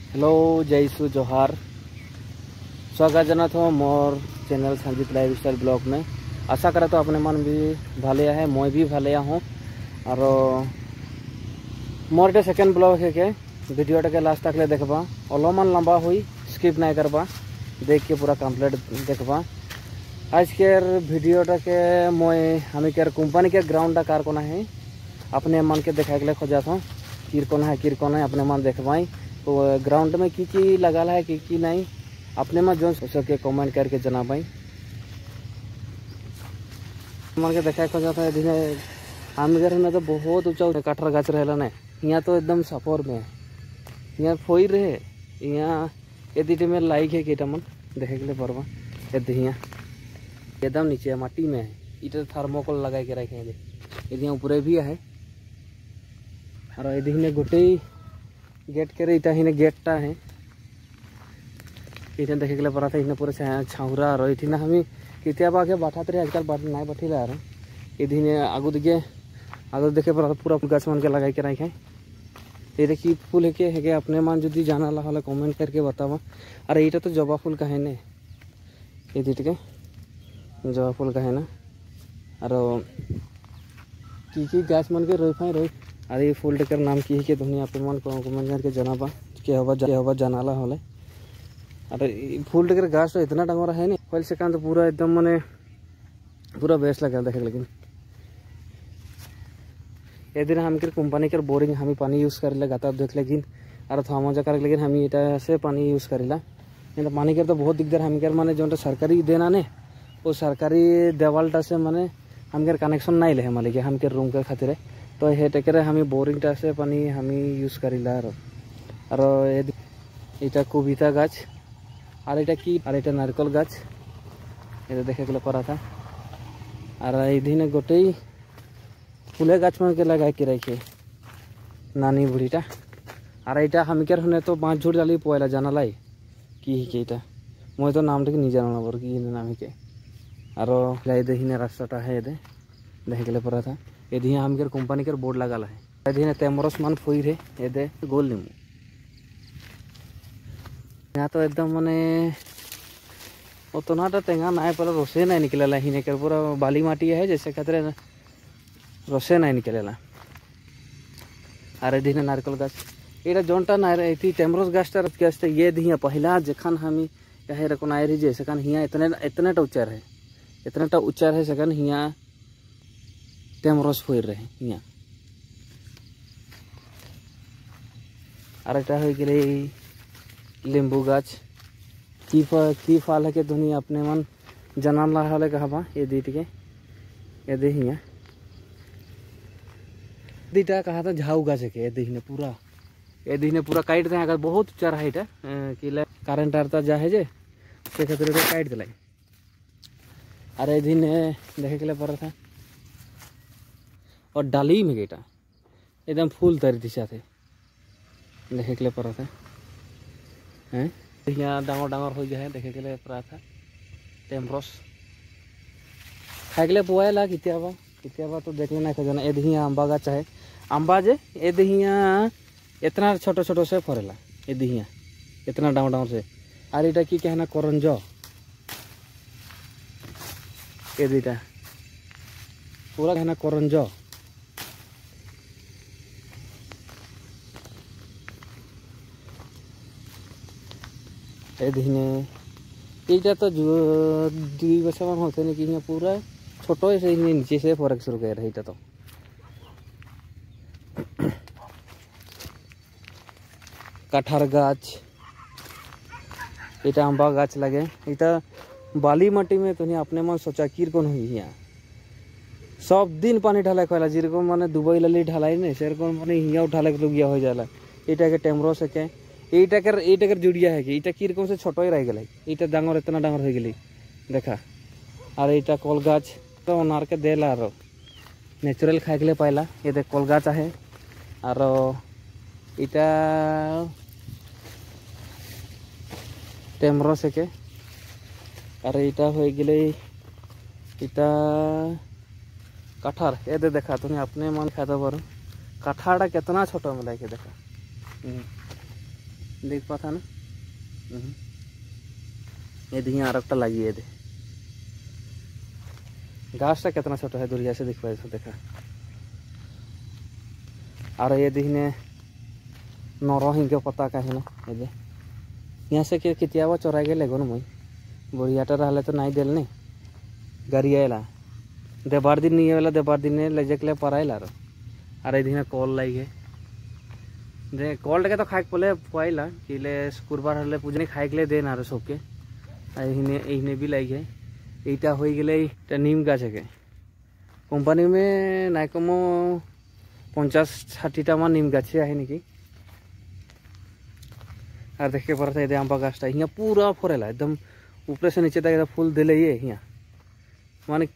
Hello जयसु जोहार स्वागत जना थो मोर चैनल संजीत लाइफस्टाइल ब्लॉग में। आशा करा तो अपने मन भी भाले है, मैं भी भाले हूँ। और मोर सेकेंड ब्लॉग है के वीडियो के लास्ट तक ले देखबा, अलमान लंबा हुई स्किप नहीं करबा, देख के पूरा कंप्लीट देखबा। आज के वीडियो के मैं हमें के कंपनी के ग्राउंड कार कोना है अपने मन के देखा के खोजा था किरकोना है अपने मन देखवाई। तो ग्राउंड में की लगा है की नहीं अपने में जो सबके कमेंट करके जनाबाई। मन के देखा खोजा था हम घर में तो बहुत ऊंचा काठर गाछ रहे ना, यहाँ तो एकदम सपोर में यहाँ फोई रहे यहाँ यदि में लाइक है कि मन देखे के लिए परवा यदि यहाँ एकदम नीचे माटी में है, इधर थर्मोकोल लगा के रखे हैं यदि ऊपर भी है। और यदि गोटे गेट के इटा ही गेटा है इतना देखे के लिए पड़ा था, पूरा छाउरा और इतना हमें किताबा के बाठाते रहे आजकल नहीं बैठिला और यदि आगू देखे पड़ा पूरा गाछ मन के लगा के रखे। ये देखिए फूल है के अपने मन जो जाना ला कमेंट करके बतावा। अरे ये तो जबा फूल का है ने ये के जबा फूल का है ना। और की गाछ मन के रोई अरे ये फूल टेकर नाम की के दुनिया पे मन कमेंट करके जनाबा के हवा जनाला होले। अरे फूल टेकर गाछ तो इतना डंगोरा है नहीं पहले से तो पूरा एकदम माने पूरा बेस्ट लगा देखे। लेकिन ये दिन हम कंपनी के बोरिंग हम पानी यूज कर गाता देख लेकिन और थोड़ा मजा कर लेकिन हम इटा से पानी यूज करेला तो पानी के तो बहुत दिक्कत हम माने जो सरकारी देना ने वो सरकारी देवालटा से माने हम कनेक्शन नहीं ले मालिक हम रूम के खातिर तो हे टेकरे हम बोरिंग टा से पानी हम यूज करेला। और इटा कविता गाछ और इटा की और इटा नारिकल गाछ ये देखे के पड़ा था। और इधर गोटे फूले गाछ मन के लगा के रखे नानी बुढ़ीटा। और इटा हम तो 5 झूठ डाली पोला जाना लाई कि इटा मैं तो नाम नहीं जाना बर कि नाम के। और इधर रास्ता है ये देखे के पड़ा था यदि हम कंपनी के बोर्ड लगा है यदि तेमरस मान फुई रे ये गोल नीमू यहाँ तो एकदम माने उतनाटा टेंगा ना पर रोसे नहीं निकलेला हिने कर पूरा बाली माटी है जैसे खातिर रोसे नहीं निकलेला। और यदि नारिकल गाछ ये जोनटा ना तेमरस गाछटा रखते ये दिया पहला जखन हम कहे रखो ना रही सेखान हिया इतने उच्चार है इतनाटा उच्चार है सेखान हिया तेमरस फुर रहे हिया। और एटा हो गए लेम्बू गाछ की फाल है के दुनिया अपने मन जनान ला कहबा ये दीट के ये हिया दीटा कहा था झाऊ गाछ के ये पूरा काट दे अगर बहुत ऊंचा है इटा कि कारेंट आरता जा है जे से खातिर काट दिलाई। और ये देखे के पड़ा था और डाली में गेटा एकदम फूल तरी दिशा थे देखे के लिए पड़ा था हैं यहाँ डांगर हो जाए देखे के लिए पड़ा था टेम्परस खाए के लिए पुआला कितियाबा तो देख लेना खोजना यदि अम्बा गाछ है अम्बा जे यदि इतना छोटो से फरेला यदि इतना डांगर से। और इटा की कहना करंज यदिटा पूरा कहना करंज ये तो 2 बच्चा मान होते नहीं कि पूरा छोटो से नीचे से फरक शुरू कर रही तो कटहर गाछ इटा अम्बा गाछ लगे इटा बाली माटी में तो अपने मन सोचा कीर कौन हुई यहाँ सब दिन पानी ढाला खोला जेरकम माने दुबई लली ढालाई नहीं सेरकम माने हिया ढाला के लुगिया हो जाला इटा के टेमरो से के ये जुड़िया है कि इटा किरकम से छोटो ही रह गए इटा डांगर इतना डांगर हो गई देखा। और इटा कल गाछ तो ओनार के देला और नेचुरल खाए के लिए पाइला ये देख कल गाछ है। और इटा टेमरो से के और इटा हो गए इटा कटहर ये देखा तुम्हें अपने मन खाता बार कटहरटा कितना छोटो मिला के देखा देख पा था ना ये देखिए आरकटा लगी है गाछटा कितना छोटा है दूरिया से दिख पाए देखा और ये देखने नरहिंग के पता कहीं ना ये यहाँ से केतियाबा चोराई गए गो मुई बुढ़ियाटा रहा तो नाई दिल नहीं गाड़ी आएला देवार दिन नहीं आएला देवार दिन ले जाके पराइला और ये कल लाई गए दे कल तो खाए पले पुआला कि शुक्रबार हले पूजा खाए के देन और सबके इने भी लाई गए এইটা হয়ে গেলে এটা নিম গাছ है কোম্পানি में নাই कमो 50-60टा मान निम गाछे है निकी और देखे पड़ता है आंबा गाछटा यहाँ पूरा फरेला एकदम ऊपर से नीचे तक फूल दिले ये यहाँ माने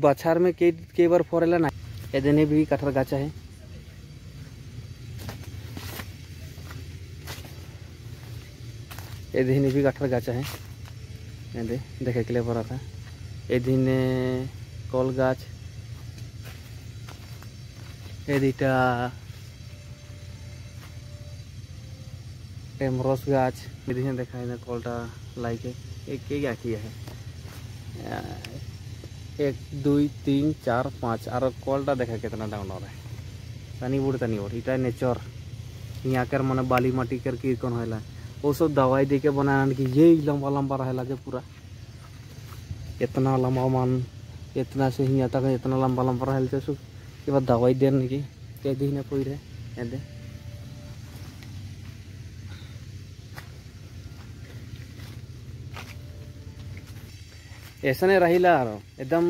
बछार में कई बार फरेला ना एदने भी काठर गाछा है एदने भी काठर गाछा है देखे के लिए पड़ा था एदिने कल गाछ एदिटा एमरस गाछ एदिने देखा है कलटा लाइके एक क्या किया है 1 2 3 4 5 और कलटा देखा कितना डाउन है तनी बुड़ इटा नेचर यहाँ कर माने बाली माटी करके कौन है वो सब दवाई दे के बनाना कि ये लंबा लंबा रहेला जो पूरा इतना लंबा मान इतना से ही आता है इतना लंबा लंबा रहे तो सब के बाद दवाई देने की क्या दी ना कोई रहे दे ऐसा नहीं रहीला एकदम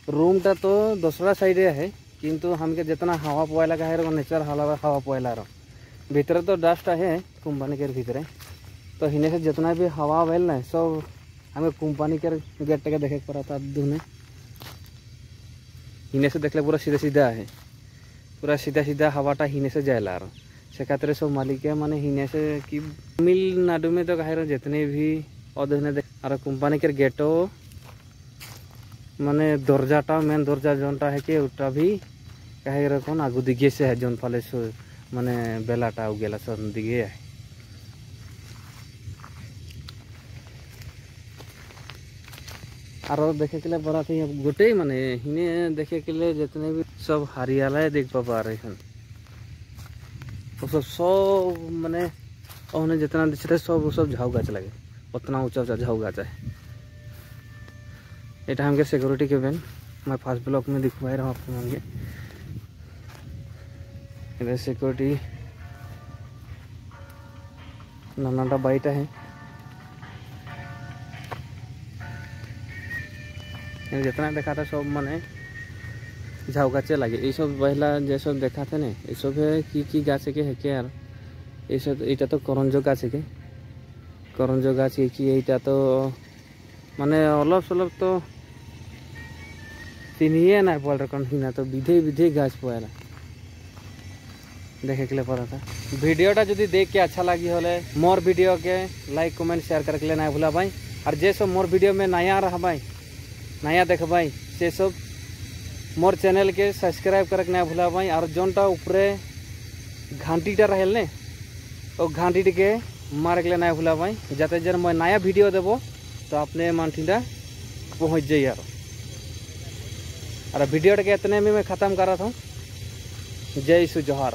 रूम टा तो दूसरा साइड है किंतु हमके जितना हवा पोया लगा है नेचर हवा पोया भीतर तो डस्ट है कंपनी के भीतर तो हिने से जितना भी हवा आवेल ना सब हमें कंपनी के गेट के देखे पड़ा था दुने हिने से देखले पूरा सीधा सीधा है पूरा सीधा सीधा हवाटा हिने से जाएला से खातिर सब मालिक है माने हिने से कि तमिलनाडु में तो कहे जितने भी अधने और कंपनी के गेटो माने दरजाटा मेन दरजा जोनटा है कि उटा भी कहे कौन आगू दिखे से है जोन फाले माने बेलाटा उगेला सन दिखे है और देखे के लिए बड़ा थी गोटे माने हिने देखे के लिए जितने भी सब हरियाला देख पा रहे हैं सब माने उन्हें जितना दिखते सब झाऊ गाछ लगे उतना ऊंचा ऊंचा झाऊ गाछ है ये हमके सिक्योरिटी के बेन मैं फर्स्ट ब्लॉक में दिखवा रहा हूँ आपको इधर सिक्योरिटी नानाटा बाईटा है जितना देखा था सब माने झाऊ गाचे लगे ये सब पहला जैसे देखा थे ना ये सब है कि गाचे के है क्या यार ये सब इटा तो करंजो गाचे के करंजो गाछ कि इटा तो माने अलग सलग तो चिन्हिए ना पड़ रहा हिना तो विधे विधे गाछ पड़ा देखे के लिए पड़ा था वीडियोटा जो देख के अच्छा लगी होले मोर वीडियो के लाइक कमेंट शेयर करके लिए ना भूला भाई और जे सब मोर वीडियो में नया रहा भाई नया देख भाई से सब मोर चैनल के सब्सक्राइब करके ना भूला भाई और जोनटा ऊपरे घंटीटा रहेल ने वो घंटी के मार के ना भूला भाई जाते जन मैं नया वीडियो देव तो अपने मानठीटा पहुँच जाइए और वीडियो के इतने में मैं ख़त्म कर रहा था जय सु जोहार।